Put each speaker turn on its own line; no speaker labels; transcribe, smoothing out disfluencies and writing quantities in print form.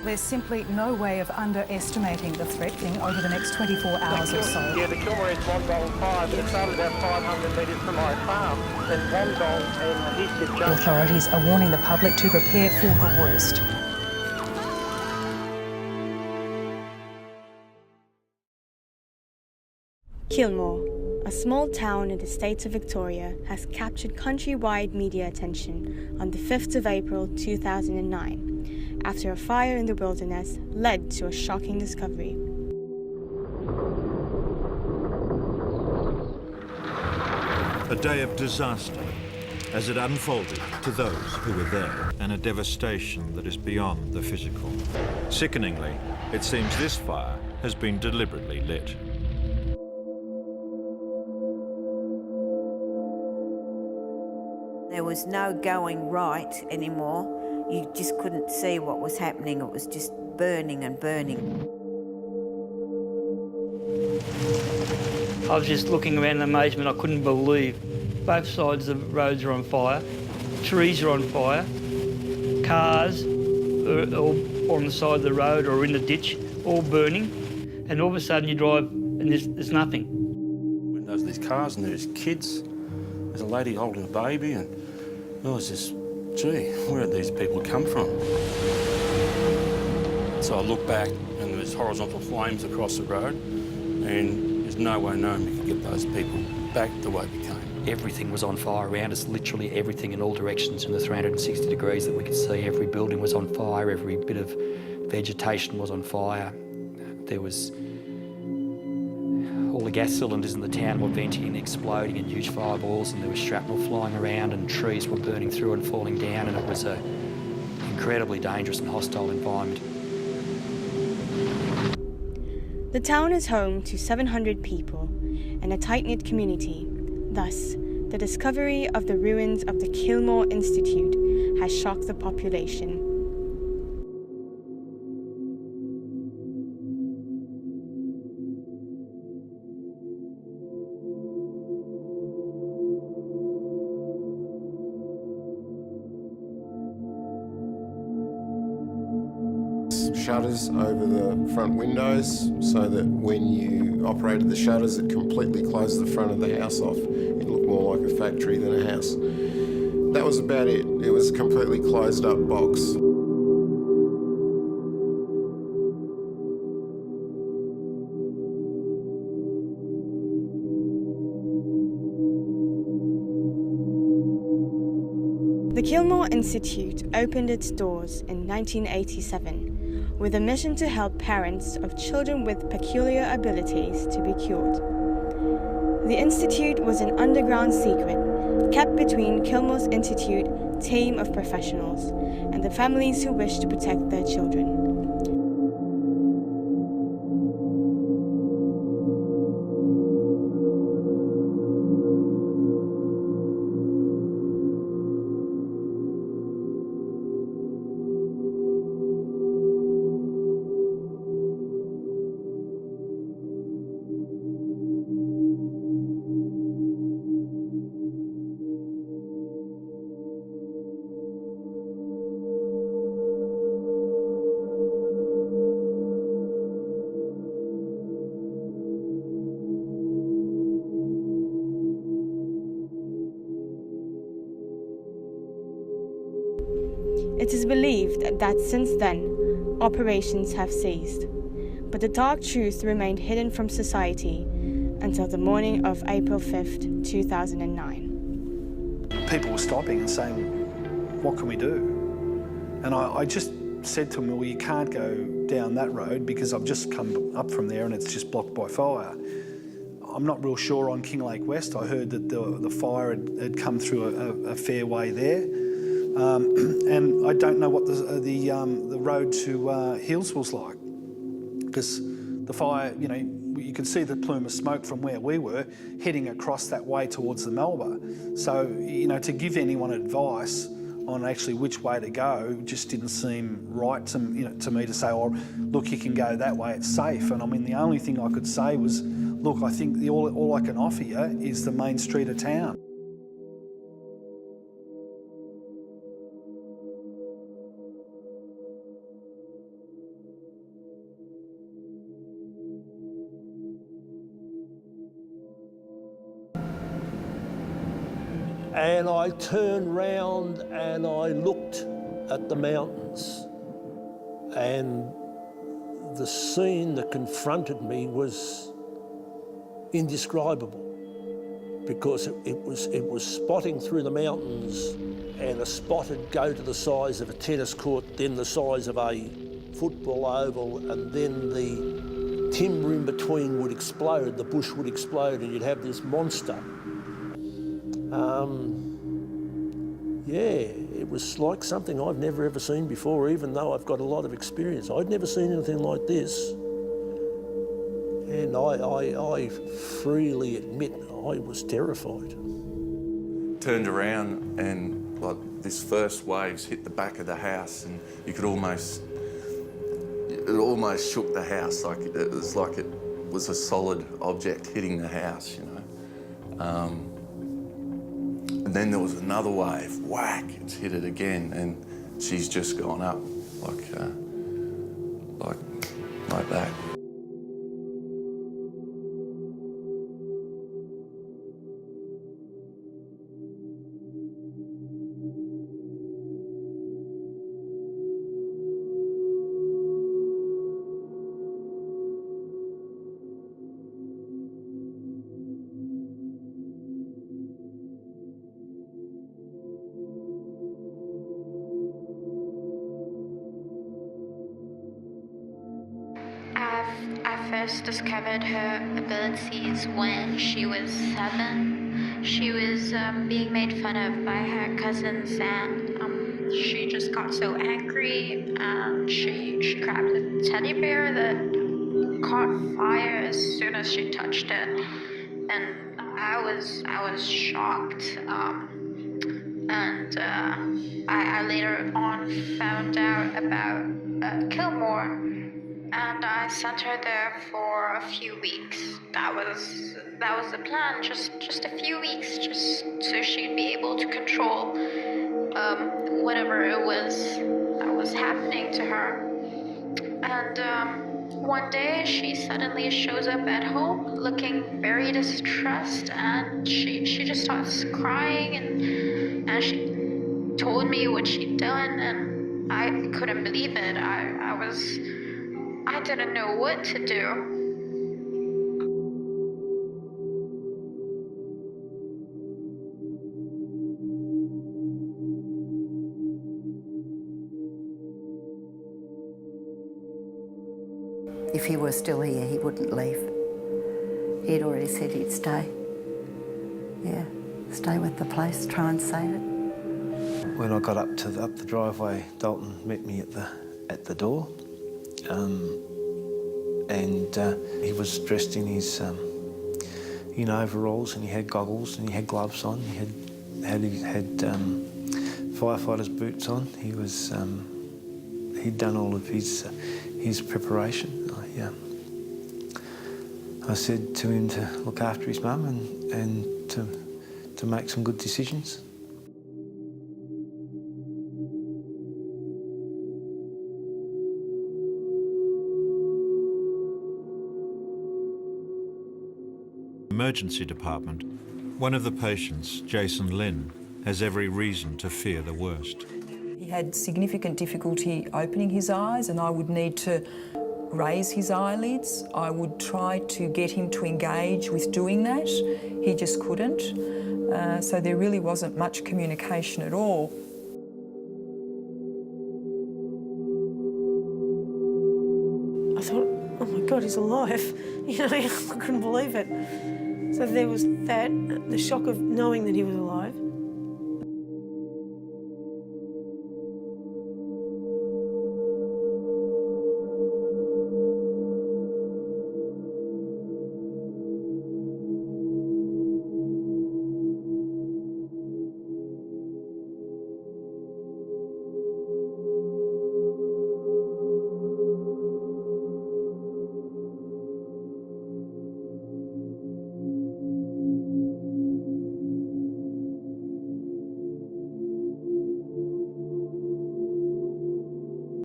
There's simply no way of underestimating the threat thing over the next 24 hours or so.
Yeah, the Kilmore is Wongong Fire, but it started about 500 metres from my farm. Then Wongong and Eastern Junction.
Authorities are warning the public to prepare for the worst.
Kilmore, a small town in the state of Victoria, has captured countrywide media attention on the 5th of April 2009, after a fire in the wilderness led to a shocking discovery.
A day of disaster as it unfolded to those who were there, and a devastation that is beyond the physical. Sickeningly, it seems this fire has been deliberately lit.
There was no going right anymore. You just couldn't see what was happening. It was just burning and burning.
I was just looking around in amazement. I couldn't believe both sides of the roads are on fire, trees are on fire, cars are all on the side of the road or in the ditch, all burning, and all of a sudden you drive and there's nothing.
When there's these cars and there's kids, there's a lady holding a baby, and I was just, gee, where did these people come from? So I looked back and there's horizontal flames across the road, and there's no way known we could get those people back the way we came.
Everything was on fire around us, literally everything in all directions in the 360 degrees that we could see. Every building was on fire, every bit of vegetation was on fire. There was all the gas cylinders in the town were venting and exploding in huge fireballs, and there was shrapnel flying around and trees were burning through and falling down, and it was an incredibly dangerous and hostile environment.
The town is home to 700 people and a tight-knit community. Thus, the discovery of the ruins of the Kilmore Institute has shocked the population.
Shutters over the front windows so that when you operated the shutters it completely closed the front of the house off. It looked more like a factory than a house. That was about it. It was a completely closed up box.
The Kilmore Institute opened its doors in 1987 with a mission to help parents of children with peculiar abilities to be cured. The Institute was an underground secret kept between Kilmore's Institute team of professionals and the families who wished to protect their children. It is believed that since then, operations have ceased, but the dark truth remained hidden from society until the morning of April 5th, 2009.
People were stopping and saying, what can we do? And I just said to them, well, you can't go down that road because I've just come up from there and it's just blocked by fire. I'm not real sure on Kinglake West. I heard that the fire had come through a fair way there. And I don't know what the road to Healesville's like, because the fire, you know, you could see the plume of smoke from where we were heading across that way towards the Melba. So, you know, to give anyone advice on actually which way to go just didn't seem right to me to say, oh, look, you can go that way, it's safe. And I mean, the only thing I could say was, look, I think all I can offer you is the main street of town.
And I turned round and I looked at the mountains, and the scene that confronted me was indescribable, because it was spotting through the mountains, and a spot would go to the size of a tennis court, then the size of a football oval, and then the timber in between would explode, the bush would explode, and you'd have this monster. Yeah, it was like something I've never ever seen before, even though I've got a lot of experience. I'd never seen anything like this. And I freely admit I was terrified.
Turned around and like this first waves hit the back of the house, and you could almost, it almost shook the house. Like it was a solid object hitting the house, you know. And then there was another wave, whack, it's hit it again, and she's just gone up like that.
I first discovered her abilities when she was 7. She was being made fun of by her cousins, and she just got so angry, and she grabbed a teddy bear that caught fire as soon as she touched it, and I was shocked. I later on found out about Kilmore, and I sent her there for a few weeks. That was the plan, just a few weeks, just so she'd be able to control whatever it was that was happening to her. And one day she suddenly shows up at home looking very distressed, and she just starts crying, and she told me what she'd done, and I couldn't believe it. I didn't know what to do.
If he were still here, he wouldn't leave. He'd already said he'd stay. Yeah, stay with the place, try and save it.
When I got up the driveway, Dalton met me at the door, and he was dressed in his in overalls, and he had goggles, and he had gloves on. He had firefighter's boots on. He was he'd done all of his preparation. I said to him to look after his mum and to make some good decisions.
Emergency department, one of the patients, Jason Lynn, has every reason to fear the worst.
He had significant difficulty opening his eyes, and I would need to raise his eyelids. I would try to get him to engage with doing that. He just couldn't. So there really wasn't much communication at all.
I thought, oh my God, he's alive. You know, I couldn't believe it. So there was that, the shock of knowing that he was alive.